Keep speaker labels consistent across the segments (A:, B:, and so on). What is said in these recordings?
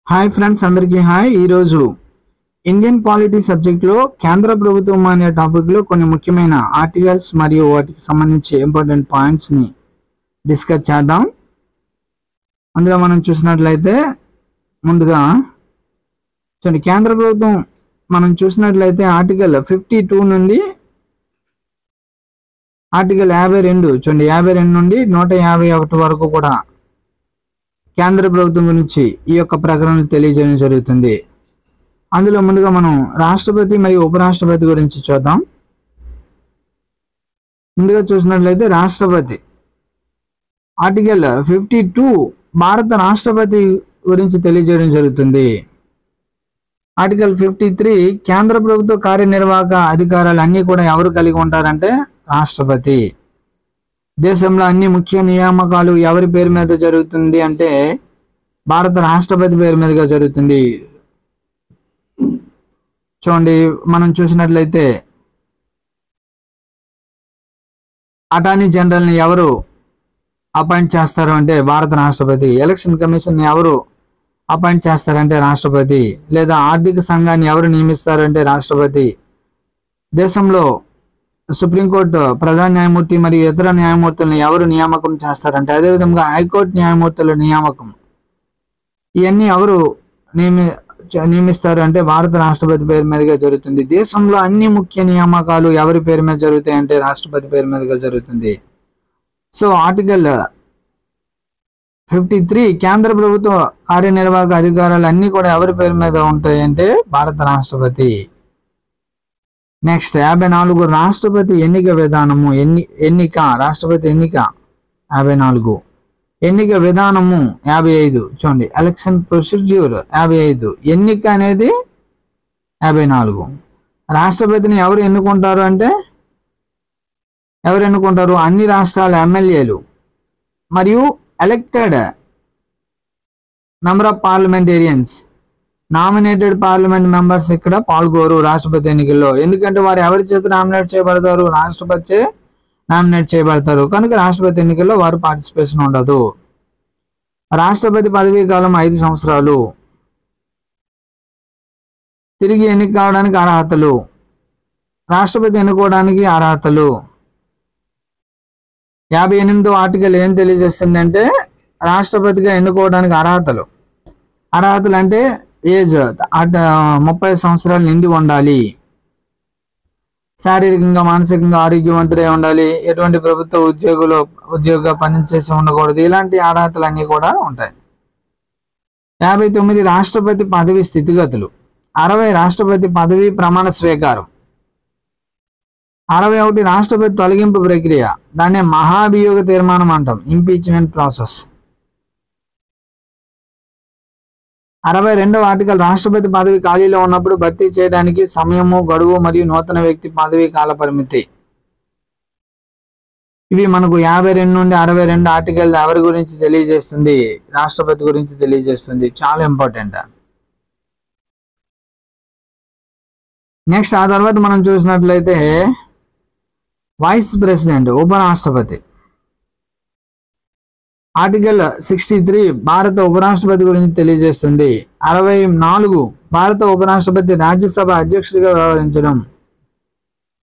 A: Hi friends, అందరికీ hi. ఈరోజు Indian polity సబ్జెక్ట్లో కేంద్ర ప్రభుత్వం అనే టాపిక్లో కొన్ని ముఖ్యమైన ఆర్టికల్స్ మరియు వాటికి సంబంధించి ఇంపార్టెంట్ పాయింట్స్ని డిస్కస్ చేద్దాం. అందులో మనం చూసినట్లయితే ముందుగా చూడండి, కేంద్ర ప్రభుత్వం మనం చూసినట్లయితే ఆర్టికల్ 52 నుండి ఆర్టికల్ 52 చూడండి 52 నుండి 151 వరకు కూడా కేంద్ర ప్రభుత్వం గురించి ఈ యొక్క ప్రకటనలు తెలియజేయడం జరుగుతుంది. అందులో ముందుగా మనం రాష్ట్రపతి మరియు ఉపరాష్ట్రపతి గురించి చూద్దాం. ముందుగా చూసినట్లయితే రాష్ట్రపతి ఆర్టికల్ 52 భారత రాష్ట్రపతి గురించి తెలియజేయడం జరుగుతుంది. ఆర్టికల్ 53 కేంద్ర ప్రభుత్వ కార్యనిర్వాహక అధికారాలు అన్నీ కూడా ఎవరు కలిగి ఉంటారంటే రాష్ట్రపతి. దేశంలో అన్ని ముఖ్య నియామకాలు ఎవరి పేరు మీద జరుగుతుంది అంటే భారత రాష్ట్రపతి పేరు మీదుగా జరుగుతుంది. చూడండి, మనం చూసినట్లయితే అటార్నీ జనరల్ని ఎవరు అపాయింట్ చేస్తారు అంటే భారత రాష్ట్రపతి. ఎలక్షన్ కమిషన్ ఎవరు అపాయింట్ చేస్తారంటే రాష్ట్రపతి. లేదా ఆర్థిక సంఘాన్ని ఎవరు నియమిస్తారు అంటే రాష్ట్రపతి. దేశంలో సుప్రీంకోర్టు ప్రధాన న్యాయమూర్తి మరియు ఇతర న్యాయమూర్తులను ఎవరు నియామకం చేస్తారంటే, అదేవిధంగా హైకోర్టు న్యాయమూర్తుల నియామకం ఇవన్నీ ఎవరు నియమిస్తారు అంటే భారత రాష్ట్రపతి పేరు మీదుగా జరుగుతుంది. దేశంలో అన్ని ముఖ్య నియామకాలు ఎవరి పేరు మీద జరుగుతాయి అంటే రాష్ట్రపతి పేరు మీదుగా జరుగుతుంది. సో ఆర్టికల్ 53 కేంద్ర ప్రభుత్వ కార్యనిర్వాహక అధికారాలు అన్నీ కూడా ఎవరి పేరు మీద ఉంటాయి అంటే భారత రాష్ట్రపతి. నెక్స్ట్ 54 రాష్ట్రపతి ఎన్నిక విధానము. రాష్ట్రపతి ఎన్నిక 54. ఎన్నిక విధానము 55. చూడండి, ఎలక్షన్ ప్రొసీడ్యూర్ 55. ఎన్నిక అనేది 54. రాష్ట్రపతిని ఎవరు ఎన్నుకుంటారు అంటే అన్ని రాష్ట్రాల ఎమ్మెల్యేలు మరియు elected number of parliamentarians, nominated parliament members ఇక్కడ పాల్గొరు రాష్ట్రపతి ఎన్నికల్లో. ఎందుకంటే వారు ఎవరి చేత నామినేట్ చేయబడతారు? రాష్ట్రపతి చే నామినేట్ చేయబడతారు. కనుక రాష్ట్రపతి ఎన్నికల్లో వారు పార్టిసిపేషన్ ఉండదు. రాష్ట్రపతి పదవీ కాలం 5 సంవత్సరాలు. తిరిగి ఎన్నిక కావడానికి అర్హతలు. రాష్ట్రపతి ఎన్నుకోవడానికి అర్హతలు. 58వ ఆర్టికల్ ఏం తెలియజేస్తుందంటే రాష్ట్రపతిగా ఎన్నుకోవడానికి అర్హతలు అంటే ఏజ్ 30 సంవత్సరాలు నిండి ఉండాలి, శారీరకంగా మానసికంగా ఆరోగ్యవంతులై ఉండాలి, ఎటువంటి ప్రభుత్వ ఉద్యోగ పనిచేసి ఉండకూడదు. ఇలాంటి అర్హతలన్నీ కూడా ఉంటాయి. 59 రాష్ట్రపతి పదవి స్థితిగతులు. 60 రాష్ట్రపతి పదవి ప్రమాణ స్వీకారం. 61 రాష్ట్రపతి తొలగింపు ప్రక్రియ. దాన్నే మహాభియోగ తీర్మానం అంటాం, ఇంపీచ్మెంట్ ప్రాసెస్. 62వ ఆర్టికల్ రాష్ట్రపతి పదవి ఖాళీలో ఉన్నప్పుడు భర్తీ చేయడానికి సమయము, గడువు మరియు నూతన వ్యక్తి పదవి కాల పరిమితి. ఇవి మనకు 52 నుండి 62 ఆర్టికల్ ఎవరి గురించి తెలియజేస్తుంది? రాష్ట్రపతి గురించి తెలియజేస్తుంది. చాలా ఇంపార్టెంట్. నెక్స్ట్ ఆ తర్వాత మనం చూసినట్లయితే వైస్ ప్రెసిడెంట్, ఉపరాష్ట్రపతి. ఆర్టికల్ 63 భారత ఉపరాష్ట్రపతి గురించి తెలియజేస్తుంది. 64 భారత ఉపరాష్ట్రపతి రాజ్యసభ అధ్యక్షుడిగా వ్యవహరించడం.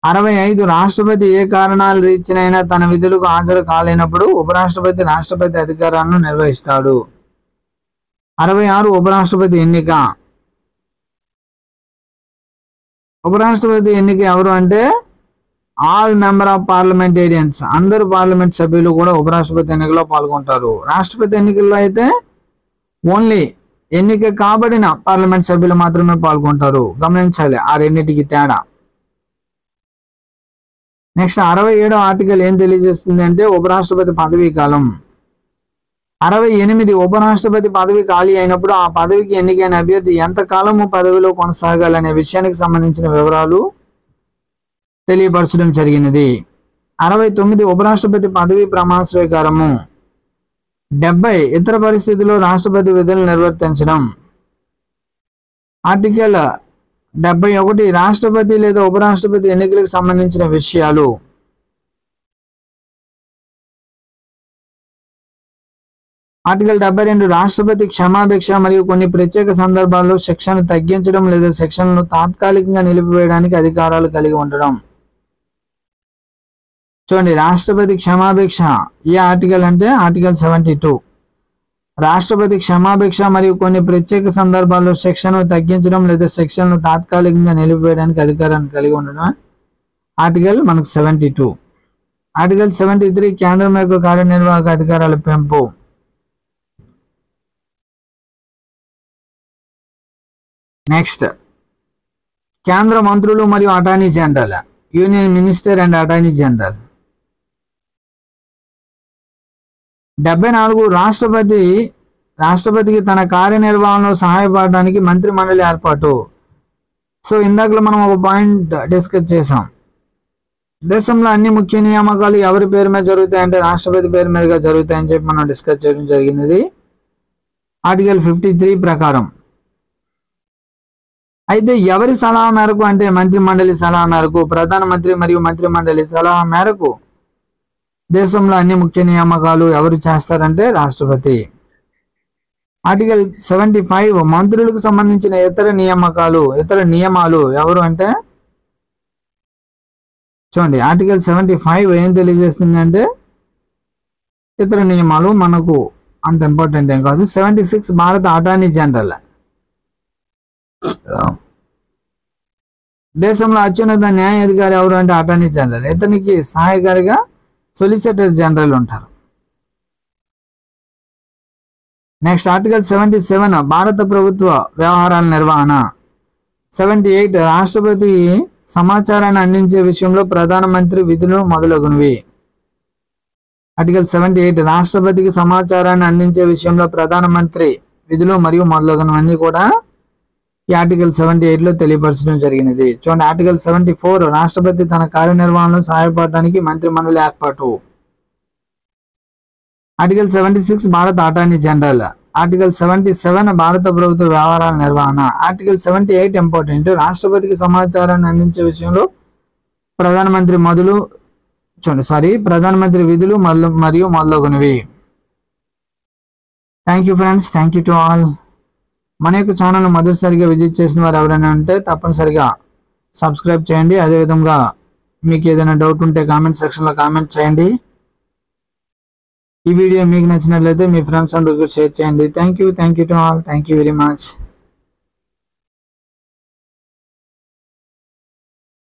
A: 65 రాష్ట్రపతి ఏ కారణాల రీత్యానైనా తన విధులకు హాజరు కాలేనప్పుడు ఉపరాష్ట్రపతి రాష్ట్రపతి అధికారాలను నిర్వహిస్తాడు. 66 ఉపరాష్ట్రపతి ఎన్నిక. ఉపరాష్ట్రపతి ఎన్నిక ఎవరు అంటే ఆల్ మెంబర్ ఆఫ్ పార్లమెంటేరియన్స్, అందరు పార్లమెంట్ సభ్యులు కూడా ఉపరాష్ట్రపతి ఎన్నికలో పాల్గొంటారు. రాష్ట్రపతి ఎన్నికల్లో అయితే ఓన్లీ ఎన్నిక కాబడిన పార్లమెంట్ సభ్యులు మాత్రమే పాల్గొంటారు. గమనించాలి ఆ రెండింటికి తేడా. నెక్స్ట్ 67వ ఆర్టికల్ ఏం తెలియజేస్తుంది అంటే ఉపరాష్ట్రపతి పదవీ కాలం. 68 ఉపరాష్ట్రపతి పదవి ఖాళీ అయినప్పుడు ఆ పదవికి ఎన్నికైన అభ్యర్థి ఎంతకాలము పదవిలో కొనసాగాలనే విషయానికి సంబంధించిన వివరాలు తెలియపరచడం జరిగినది. 69 ఉపరాష్ట్రపతి పదవి ప్రమాణ స్వీకారము. 70 ఇతర పరిస్థితుల్లో రాష్ట్రపతి విధులు నిర్వర్తించడం. ఆర్టికల్ 71 రాష్ట్రపతి లేదా ఉపరాష్ట్రపతి ఎన్నికలకు సంబంధించిన విషయాలు. ఆర్టికల్ 72 రాష్ట్రపతి క్షమాభిక్ష మరియు కొన్ని ప్రత్యేక సందర్భాల్లో శిక్షను తగ్గించడం లేదా శిక్షలను తాత్కాలికంగా నిలిపివేయడానికి అధికారాలు కలిగి ఉండడం. చూడండి, రాష్ట్రపతి క్షమాభిక్ష ఏ ఆర్టికల్ అంటే ఆర్టికల్ 72. రాష్ట్రపతి క్షమాభిక్ష మరియు కొన్ని ప్రత్యేక సందర్భాల్లో శిక్షను తగ్గించడం లేదా శిక్షలను తాత్కాలికంగా నిలిపివేయడానికి అధికారాన్ని కలిగి ఉండడం ఆర్టికల్ మనకు 72. ఆర్టికల్ 73 కేంద్రం యొక్క కార్యనిర్వాహక అధికారాల పెంపు. నెక్స్ట్, కేంద్ర మంత్రులు మరియు attorney general, union minister and attorney general. 74 రాష్ట్రపతికి తన కార్యనిర్వహణలో సహాయపడడానికి మంత్రి మండలి ఏర్పాటు. సో ఇందాకలో మనం ఒక పాయింట్ డిస్కస్ చేసాం. దేశంలో అన్ని ముఖ్య నియామకాలు ఎవరి పేరు మీద జరుగుతాయంటే రాష్ట్రపతి పేరు మీదుగా జరుగుతాయని చెప్పి మనం డిస్కస్ చేయడం జరిగినది ఆర్టికల్ 53 ప్రకారం. అయితే ఎవరి సలహా మేరకు అంటే మంత్రి మండలి సలహా మేరకు, ప్రధానమంత్రి మరియు మంత్రి మండలి సలహా మేరకు దేశంలో అన్ని ముఖ్య నియామకాలు ఎవరు చేస్తారంటే రాష్ట్రపతి. ఆర్టికల్ 75 మంత్రులకు సంబంధించిన ఇతర నియమాలు ఎవరు అంటే చూడండి, ఆర్టికల్ 75 ఏం తెలియజేస్తుంది అంటే ఇతర నియమాలు మనకు అంత ఇంపార్టెంట్ ఏం కాదు. 76 భారత అటార్నీ జనరల్, దేశంలో అత్యున్నత న్యాయాధికారి ఎవరు అంటే అటార్నీ జనరల్. ఇతనికి సహాయకారిగా సొలిసిటర్ జనరల్ ఉంటారు. నెక్స్ట్ ఆర్టికల్ 77 భారత ప్రభుత్వ వ్యవహారాల నిర్వహణ. 78 రాష్ట్రపతి సమాచారాన్ని అందించే విషయంలో ప్రధానమంత్రి విధులు మొదలగునవి. ఆర్టికల్ 78 రాష్ట్రపతికి సమాచారాన్ని అందించే విషయంలో ప్రధానమంత్రి విధులు మరియు మొదలగునవన్నీ కూడా ఈ ఆర్టికల్ 78లో తెలియపరచడం జరిగినది. చూడండి, ఆర్టికల్ 74 రాష్ట్రపతి తన కార్యనిర్వహణలో సహాయపడడానికి మంత్రి మండలి ఏర్పాటు. ఆర్టికల్ 76 భారత అటార్నీ జనరల్. ఆర్టికల్ 77 భారత ప్రభుత్వ వ్యవహారాల నిర్వహణ. ఆర్టికల్ 78 ఇంపార్టెంట్, రాష్ట్రపతికి సమాచారాన్ని అందించే విషయంలో ప్రధానమంత్రి విధులు మరియు మొదలగునవి. Thank you friends, thank you to all. మన యొక్క ఛానల్ మొదటిసారిగా విజిట్ చేసిన వారు ఎవరైనా ఉంటే తప్పనిసరిగా సబ్స్క్రైబ్ చేయండి. అదేవిధంగా మీకు ఏదైనా డౌట్ ఉంటే కామెంట్ సెక్షన్లో కామెంట్ చేయండి. ఈ వీడియో మీకు నచ్చినట్లయితే మీ ఫ్రెండ్స్ అందరికీ షేర్ చేయండి. Thank you to all. Thank you very much.